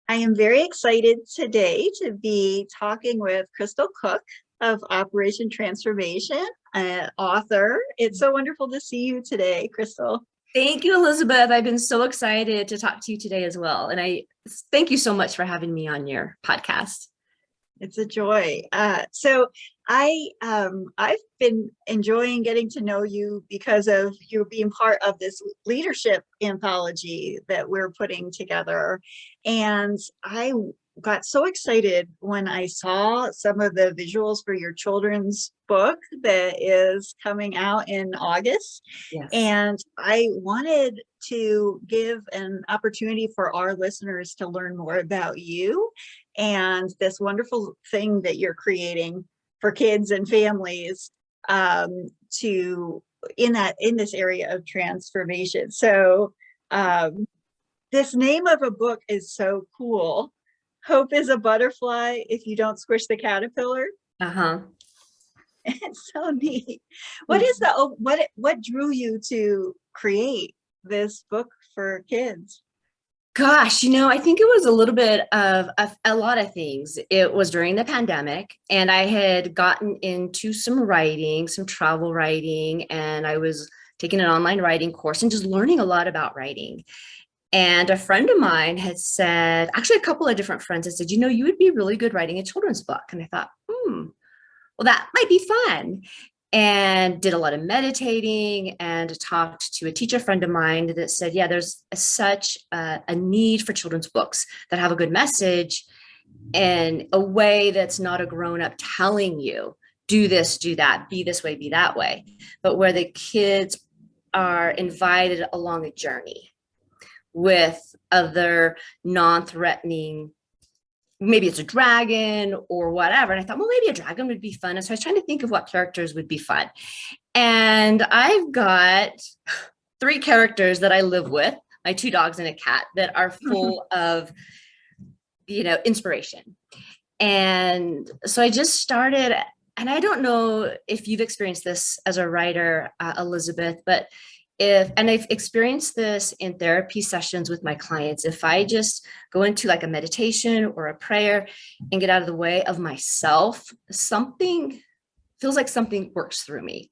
I am very excited today to be talking with Cristal Cook of Operation Transformation, author. It's so wonderful to see you today, Cristal. Thank you, Elizabeth. I've been so excited to talk to you today as well. And I thank you so much for having me on your podcast. It's a joy. I've been enjoying getting to know you because of you being part of this leadership anthology that we're putting together. And I got so excited when I saw some of the visuals for your children's book that is coming out in August. Yes. And I wanted to give an opportunity for our listeners to learn more about you and this wonderful thing that you're creating for kids and families to in this area of transformation. So this name of a book is so cool. Hope is a butterfly if you don't squish the caterpillar. It's so neat. What drew you to create this book for kids? Gosh, I think it was a little bit of a lot of things. It was during the pandemic, and I had gotten into some writing, some travel writing, and I was taking an online writing course and just learning a lot about writing. And a friend of mine had said, actually a couple of different friends had said, you would be really good writing a children's book. And I thought, well, that might be fun. And did a lot of meditating and talked to a teacher friend of mine that said, yeah, there's such a need for children's books that have a good message in a way that's not a grown-up telling you, do this, do that, be this way, be that way, but where the kids are invited along a journey with other non-threatening, maybe it's a dragon or whatever. And I thought, well, maybe a dragon would be fun. And so I was trying to think of what characters would be fun. And I've got 3 characters that I live with, my 2 dogs and a cat, that are full of, inspiration. And so I just started, and I don't know if you've experienced this as a writer, Elizabeth, but I've experienced this in therapy sessions with my clients, if I just go into like a meditation or a prayer and get out of the way of myself, something feels like something works through me.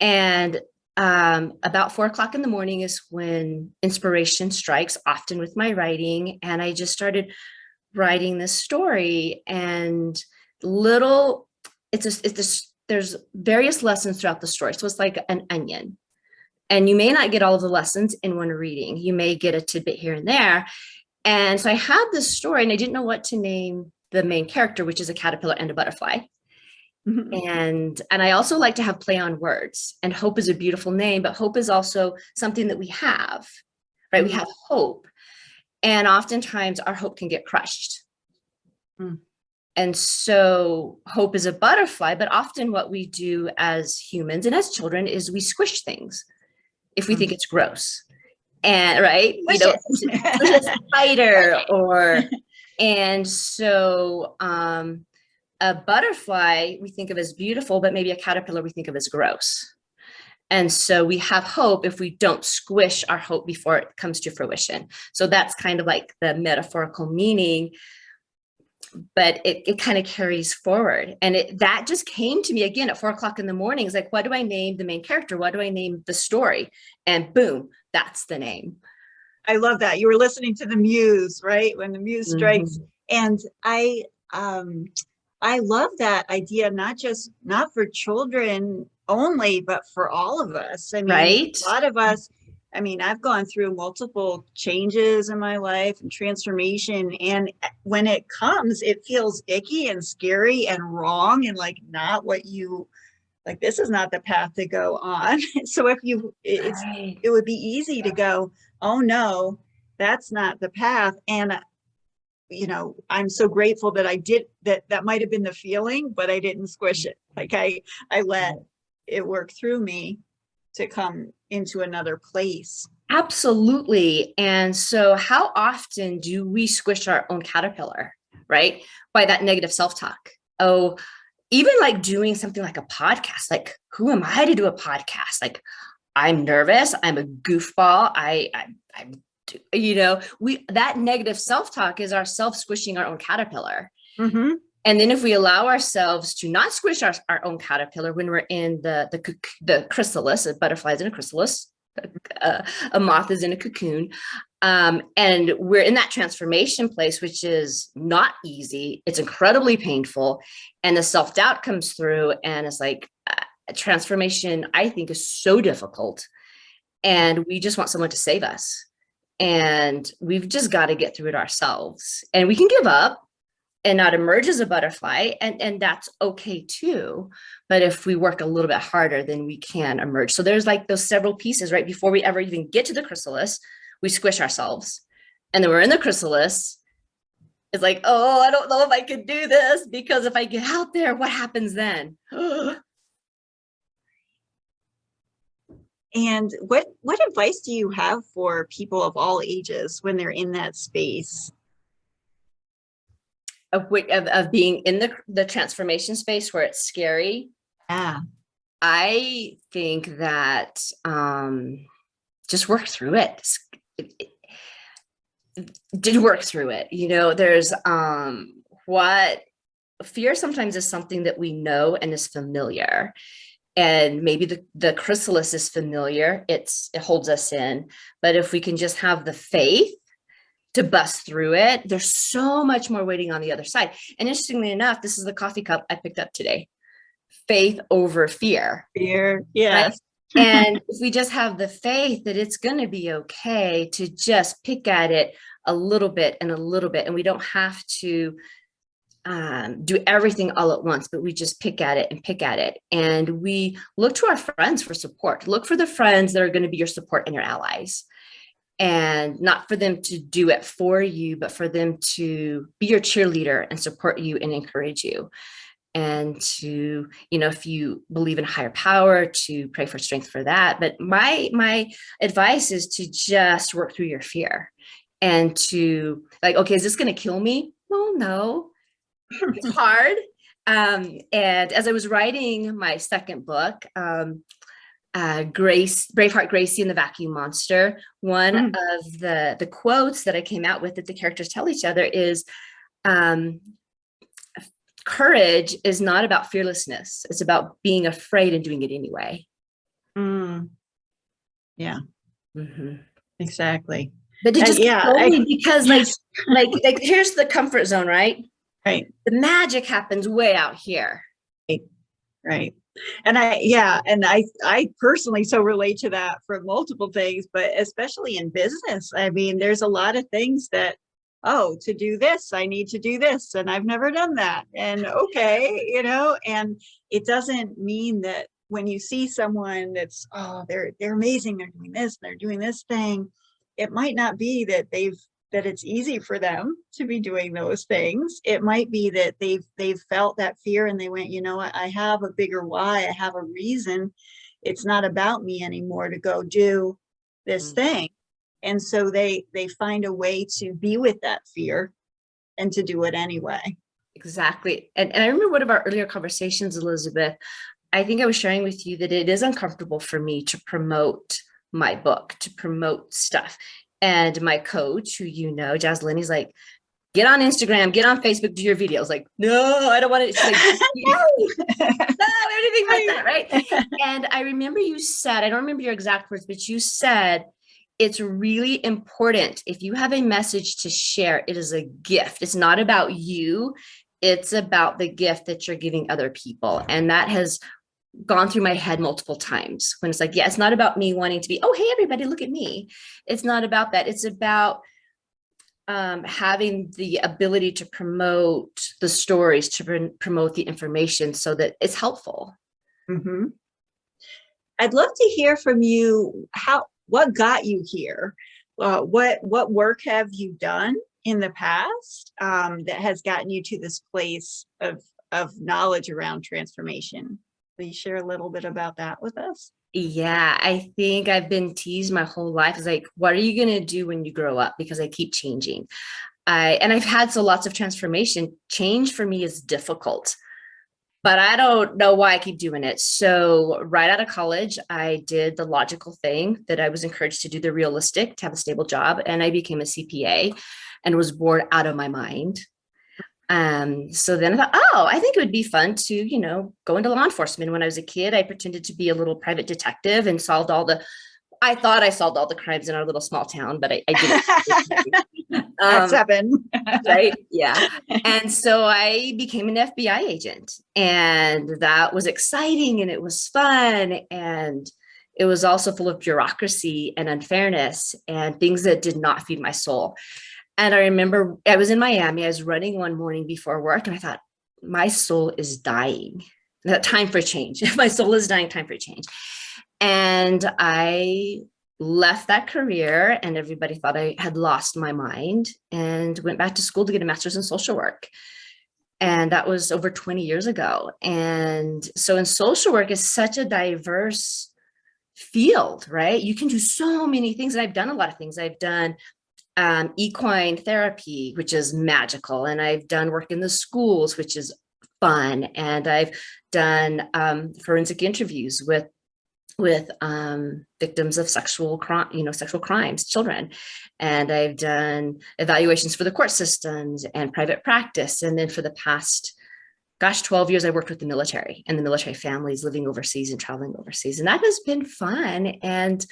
And about 4 o'clock in the morning is when inspiration strikes, often with my writing. And I just started writing this story, and there's various lessons throughout the story. So it's like an onion. And you may not get all of the lessons in one reading. You may get a tidbit here and there. And so I had this story, and I didn't know what to name the main character, which is a caterpillar and a butterfly. And I also like to have play on words. And hope is a beautiful name, but hope is also something that we have, right? We have hope. And oftentimes our hope can get crushed. And so hope is a butterfly, but often what we do as humans and as children is we squish things if we think it's gross. And right, a spider and so a butterfly we think of as beautiful, but maybe a caterpillar we think of as gross. And so we have hope if we don't squish our hope before it comes to fruition. So that's kind of like the metaphorical meaning, but it kind of carries forward. And that just came to me again at 4 o'clock in the morning. It's like, what do I name the main character? What do I name the story? And boom, that's the name. I love that. You were listening to the muse, right? When the muse strikes. And I love that idea, not for children only, but for all of us. I mean, right? A lot of us, I've gone through multiple changes in my life and transformation. And when it comes, it feels icky and scary and wrong and like not what you like. This is not the path to go on. So it would be easy to go, oh no, that's not the path. And I'm so grateful that I did that. That might have been the feeling, but I didn't squish it. Like I let it work through me to come into another place. Absolutely. And so how often do we squish our own caterpillar, right? By that negative self-talk. Oh, even like doing something like a podcast, like who am I to do a podcast? Like I'm nervous. I'm a goofball. I'm, that negative self-talk is ourself squishing our own caterpillar. Mm-hmm. And then if we allow ourselves to not squish our own caterpillar when we're in the chrysalis, a butterfly is in a chrysalis, a moth is in a cocoon, and we're in that transformation place, which is not easy. It's incredibly painful. And the self-doubt comes through, and it's like, transformation, I think, is so difficult. And we just want someone to save us. And we've just got to get through it ourselves. And we can give up and not emerge as a butterfly, and that's okay too. But if we work a little bit harder, then we can emerge. So there's like those several pieces, right? Before we ever even get to the chrysalis, we squish ourselves. And then we're in the chrysalis. It's like, oh, I don't know if I could do this, because if I get out there, what happens then? And what advice do you have for people of all ages when they're in that space? Of being in the transformation space where it's scary. Yeah. I think that just work through it. Did work through it. There's what fear sometimes is something that we know and is familiar. And maybe the chrysalis is familiar. It holds us in. But if we can just have the faith to bust through it, there's so much more waiting on the other side. And interestingly enough, this is the coffee cup I picked up today. Faith over fear. Fear, yes. Right? And if we just have the faith that it's going to be okay to just pick at it a little bit and a little bit, and we don't have to do everything all at once, but we just pick at it and pick at it. And we look to our friends for support. Look for the friends that are going to be your support and your allies. And not for them to do it for you, but for them to be your cheerleader and support you and encourage you. And to, if you believe in higher power, to pray for strength for that. But my advice is to just work through your fear and to okay, is this going to kill me? Well, no, it's hard. And as I was writing my second book, Braveheart Gracie and the Vacuum Monster, one of the quotes that I came out with that the characters tell each other is, courage is not about fearlessness. It's about being afraid and doing it anyway. Yeah, mm-hmm. Exactly. But to just because like here's the comfort zone, right? Right. The magic happens way out here. Right. And I personally so relate to that for multiple things, but especially in business. I mean, there's a lot of things that, to do this, I need to do this. And I've never done that. And okay, and it doesn't mean that when you see someone that's, they're amazing, they're doing this, they're doing this thing, it might not be that that it's easy for them to be doing those things. It might be that they've felt that fear and they went, what, I have a bigger why, I have a reason. It's not about me anymore to go do this thing. And so they find a way to be with that fear and to do it anyway. Exactly. And I remember one of our earlier conversations, Elizabeth, I think I was sharing with you that it is uncomfortable for me to promote my book, to promote stuff. And my coach, who Jaslyn, he's like, get on Instagram, get on Facebook, do your videos. Like, no, I don't want it. She's like, no, anything like that, right? And I remember you said, I don't remember your exact words, but you said, it's really important. If you have a message to share, it is a gift. It's not about you. It's about the gift that you're giving other people. And that has gone through my head multiple times when it's like, it's not about me wanting to be, hey, everybody, look at me. It's not about that. It's about having the ability to promote the stories, to promote the information so that it's helpful. Mm-hmm. I'd love to hear from you. What got you here? What work have you done in the past that has gotten you to this place of knowledge around transformation? Will you share a little bit about that with us? Yeah, I think I've been teased my whole life. It's like, what are you going to do when you grow up? Because I keep changing. And I've had lots of transformation. Change for me is difficult. but I don't know why I keep doing it. So right out of college, I did the logical thing that I was encouraged to do, the realistic, to have a stable job. And I became a CPA and was bored out of my mind. So then I thought, oh, I think it would be fun to, go into law enforcement. When I was a kid, I pretended to be a little private detective and I thought I solved all the crimes in our little small town, but I didn't. At 7. Right. Yeah. And so I became an FBI agent, and that was exciting and it was fun. And it was also full of bureaucracy and unfairness and things that did not feed my soul. And I remember I was in Miami, I was running one morning before work, and I thought, my soul is dying. Time for change. My soul is dying, time for change. And I left that career, and everybody thought I had lost my mind, and went back to school to get a master's in social work. And that was over 20 years ago. And so in social work is such a diverse field, right? You can do so many things. And I've done a lot of things. I've done equine therapy, which is magical. And I've done work in the schools, which is fun. And I've done forensic interviews with victims of sexual crimes, children. And I've done evaluations for the court systems and private practice. And then for the past, 12 years, I worked with the military and the military families living overseas and traveling overseas. And that has been fun. And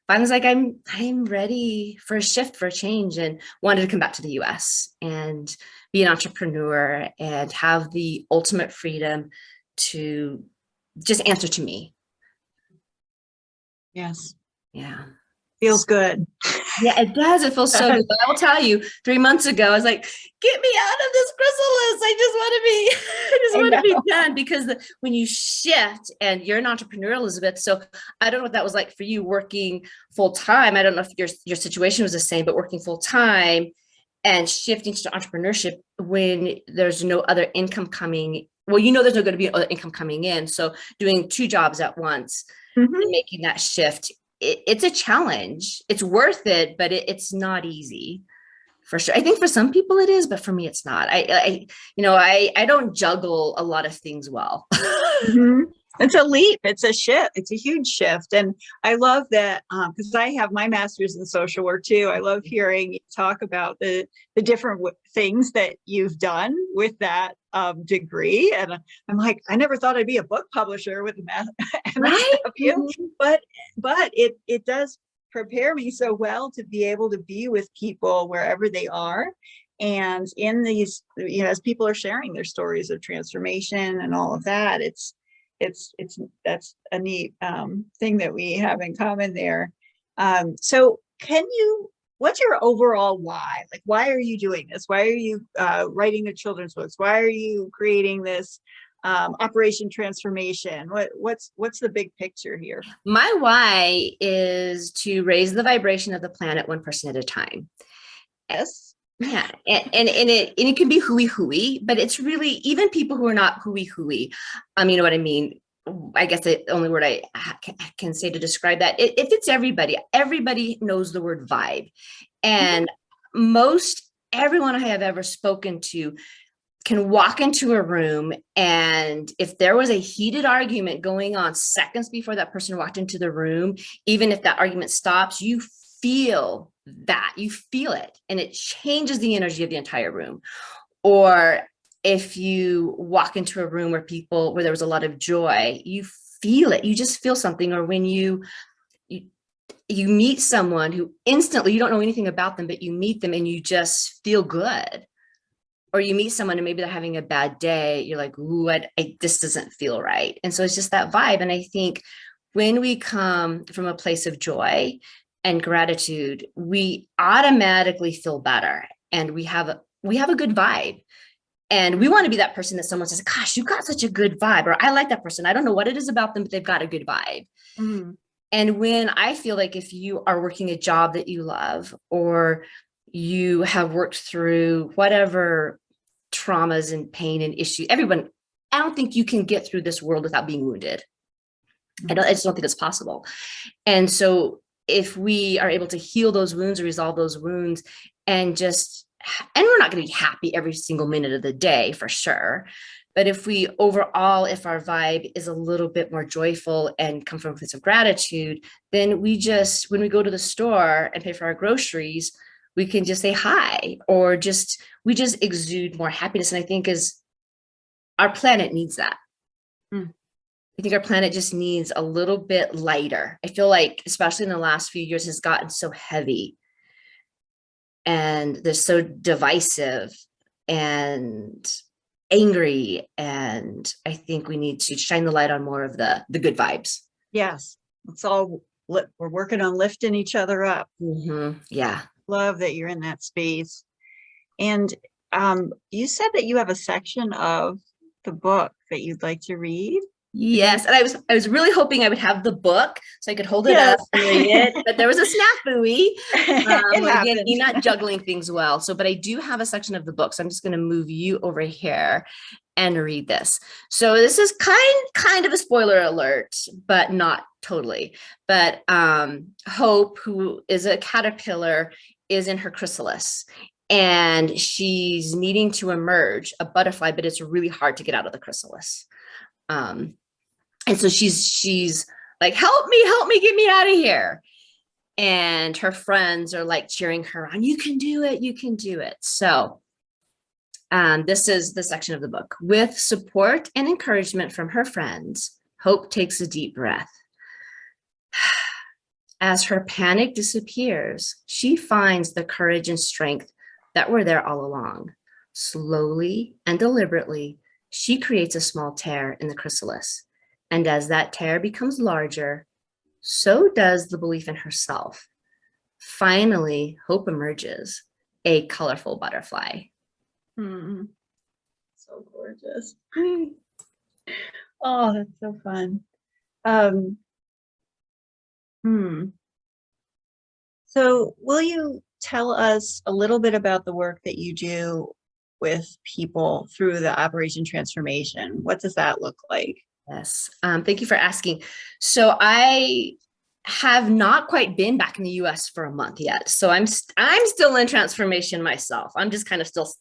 I was like, I'm ready for a shift, for a change, and wanted to come back to the US and be an entrepreneur and have the ultimate freedom to just answer to me. Yes. Yeah. Feels good. Yeah, it does. It feels so good. But I will tell you, 3 months ago, I was like, get me out of this chrysalis. I just want to be done, because when you shift, and you're an entrepreneur, Elizabeth. So I don't know what that was like for you, working full time. I don't know if your situation was the same, but working full time and shifting to entrepreneurship when there's no other income coming. Well, there's no going to be other income coming in. So doing 2 jobs at once, and making that shift, it's a challenge. It's worth it, but it's not easy, for sure. I think for some people it is, but for me, it's not. I don't juggle a lot of things well. It's a leap. It's a shift. It's a huge shift. And I love that, because I have my master's in social work too. I love hearing you talk about the different things that you've done with that degree. And I'm like, I never thought I'd be a book publisher with MSW, but it does prepare me so well to be able to be with people wherever they are. And in these, as people are sharing their stories of transformation and all of that, that's a neat thing that we have in common there. So what's your overall why? Like, why are you doing this? Why are you writing the children's books? Why are you creating this Operation Transformation? What's the big picture here? My why is to raise the vibration of the planet one person at a time. Yes. Yeah, and it can be hooey, but it's really even people who are not hooey. You know what I mean? I guess the only word I can say to describe that, if it's everybody knows the word vibe, and most everyone I have ever spoken to can walk into a room, and if there was a heated argument going on seconds before that person walked into the room, even if that argument stops, you feel it, and it changes the energy of the entire room. Or if you walk into a room where there was a lot of joy, you feel it, you just feel something. Or when you meet someone who instantly, you don't know anything about them, but you meet them and you just feel good. Or you meet someone and maybe they're having a bad day, you're like, ooh, this doesn't feel right. And so it's just that vibe. And I think when we come from a place of joy and gratitude, we automatically feel better, and we have a good vibe. And we want to be that person that someone says, gosh, you got such a good vibe, or I like that person. I don't know what it is about them, but they've got a good vibe. And when I feel like if you are working a job that you love, or you have worked through whatever traumas and pain and issues, I don't think you can get through this world without being wounded. I just don't think it's possible. And so if we are able to heal those wounds or resolve those wounds, and we're not going to be happy every single minute of the day, for sure, But if we overall, if our vibe is a little bit more joyful and come from a place of gratitude, then we just, when we go to the store and pay for our groceries, we can just say hi, or just, we just exude more happiness. And I think our planet needs that. Mm. I think our planet just needs a little bit lighter. I feel like, especially in the last few years, has gotten so heavy and they're so divisive and angry. And I think we need to shine the light on more of the good vibes. Yes, it's all, we're working on lifting each other up. Yeah. Love that you're in that space. And you said that you have a section of the book that you'd like to read. Yes, and I was really hoping I would have the book so I could hold it Yes. up and read it, but there was a snafu. Again, me not Happened. juggling things well. So, but I do have a section of the book, so I'm just going to move you over here and read this. So this is kind of a spoiler alert, but not totally. But Hope, who is a caterpillar, is in her chrysalis. And she's needing to emerge a butterfly, but it's really hard to get out of the chrysalis. And so she's like, help me, get me out of here. And her friends are like cheering her on. You can do it. You can do it. So this is the section of the book. With support and encouragement from her friends, Hope takes a deep breath. As her panic disappears, she finds the courage and strength that were there all along. Slowly and deliberately, she creates a small tear in the chrysalis. And as that tear becomes larger, so does the belief in herself. Finally, Hope emerges, a colorful butterfly. So gorgeous. Oh, that's so fun. So will you tell us a little bit about the work that you do with people through the Operation Transformation? What does that look like? Yes. Thank you for asking. So I have not quite been back in the US for a month yet. So I'm still in transformation myself. I'm just kind of still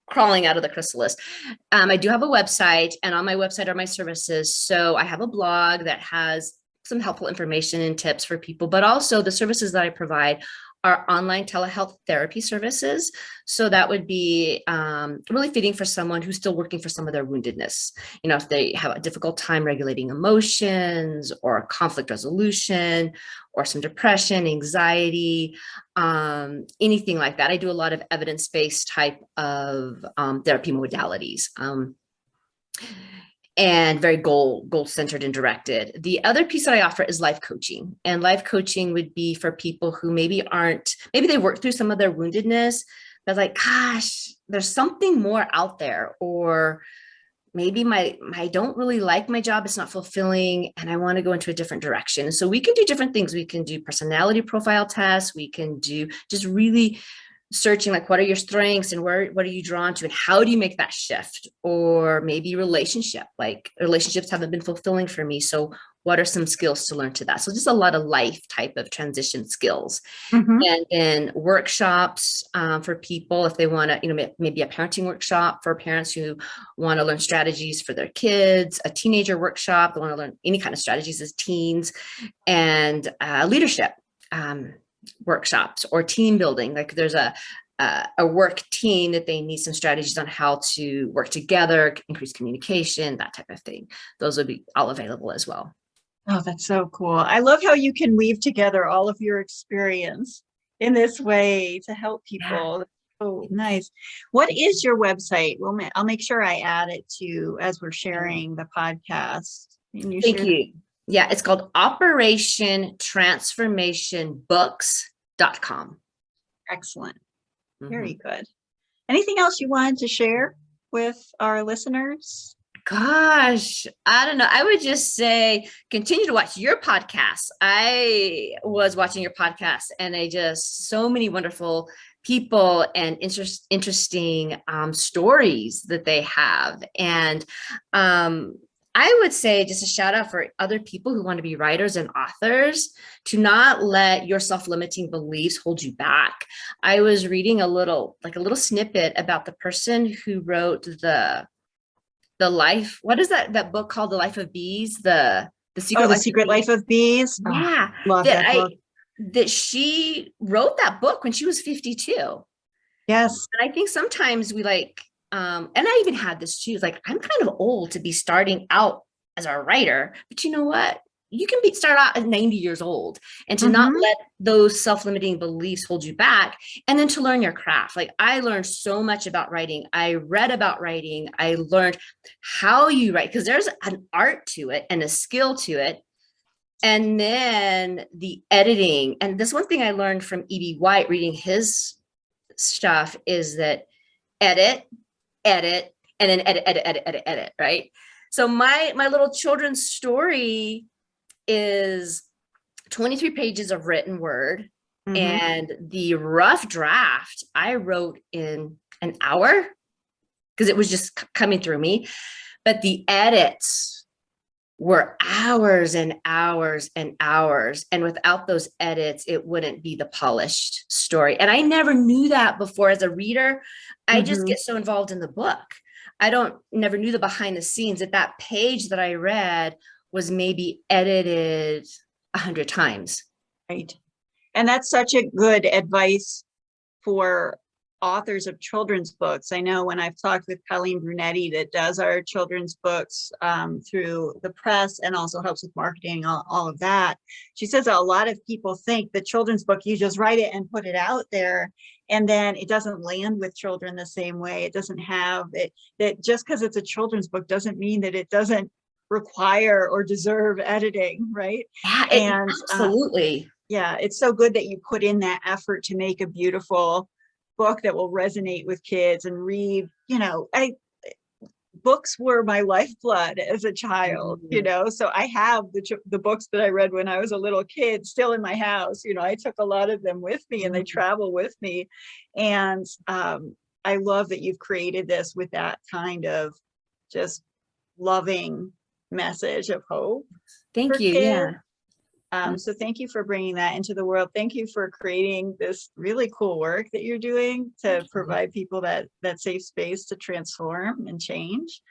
crawling out of the chrysalis. I do have a website, and on my website are my services. So I have a blog that has some helpful information and tips for people, but also the services that I provide are online telehealth therapy services. So that would be really fitting for someone who's still working for some of their woundedness. You know, if they have a difficult time regulating emotions or conflict resolution or some depression, anxiety, anything like that. I do a lot of evidence-based type of therapy modalities. And very goal-centered and directed. The other piece that I offer is life coaching. And life coaching would be for people who maybe they worked through some of their woundedness, but like, gosh, there's something more out there. Or maybe I don't really like my job, it's not fulfilling, and I want to go into a different direction. So we can do different things. We can do personality profile tests. We can do just really searching, like, what are your strengths and what are you drawn to, and how do you make that shift? Or maybe relationships haven't been fulfilling for me, so what are some skills to learn to that? So just a lot of life type of transition skills. And then workshops for people if they want to, maybe a parenting workshop for parents who want to learn strategies for their kids, a teenager workshop, they want to learn any kind of strategies as teens, and leadership workshops or team building. Like there's a work team that they need some strategies on how to work together, increase communication, that type of thing. Those would be all available as well. Oh, that's so cool. I love how you can weave together all of your experience in this way to help people. Yeah. Oh, nice. What is your website? I'll make sure I add it to as we're sharing the podcast. Thank you. Yeah, it's called operationtransformationbooks.com. Excellent. Very good. Anything else you wanted to share with our listeners? Gosh, I don't know. I would just say continue to watch your podcast. I was watching your podcast, and so many wonderful people and interesting stories that they have. And I would say just a shout out for other people who want to be writers and authors to not let your self-limiting beliefs hold you back. I was reading a little snippet about the person who wrote the what is that book called? The Life of Bees, the Oh, Secret The Life of Secret Bees. Life of Bees. Oh, Yeah, love that that I book. that she wrote that book when she was 52. Yes. And I think sometimes we like, and I even had this too, like I'm kind of old to be starting out as a writer, but you know what? You can start out at 90 years old, and to not Mm-hmm. let those self-limiting beliefs hold you back, and then to learn your craft. Like I learned so much about writing. I read about writing. I learned how you write, because there's an art to it and a skill to it. And then the editing. And this one thing I learned from E.B. White reading his stuff is that edit, edit, and then edit, edit, edit, edit, edit, right? So my little children's story is 23 pages of written word, Mm-hmm. and the rough draft I wrote in an hour because it was just coming through me, but the edits were hours and hours and hours, and without those edits it wouldn't be the polished story. And I never knew that before. As a reader, I just Mm-hmm. get so involved in the book. I don't never knew the behind the scenes, that page that I read was maybe edited 100 times. Right. And that's such a good advice for authors of children's books. I know when I've talked with Colleen Brunetti that does our children's books through the press and also helps with marketing, all of that. She says that a lot of people think the children's book, you just write it and put it out there, and then it doesn't land with children the same way. It doesn't have it, that just because it's a children's book doesn't mean that it doesn't require or deserve editing, right? Yeah, And absolutely. yeah, it's so good that you put in that effort to make a beautiful book that will resonate with kids and read. Books were my lifeblood as a child, so I have the books that I read when I was a little kid still in my house. I took a lot of them with me and they travel with me. And I love that you've created this with that kind of just loving message of hope Thank for you. kids. Yeah. So thank you for bringing that into the world. Thank you for creating this really cool work that you're doing to provide people that safe space to transform and change.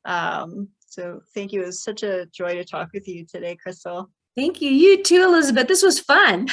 So thank you. It was such a joy to talk with you today, Crystal. Thank you. You too, Elizabeth. This was fun.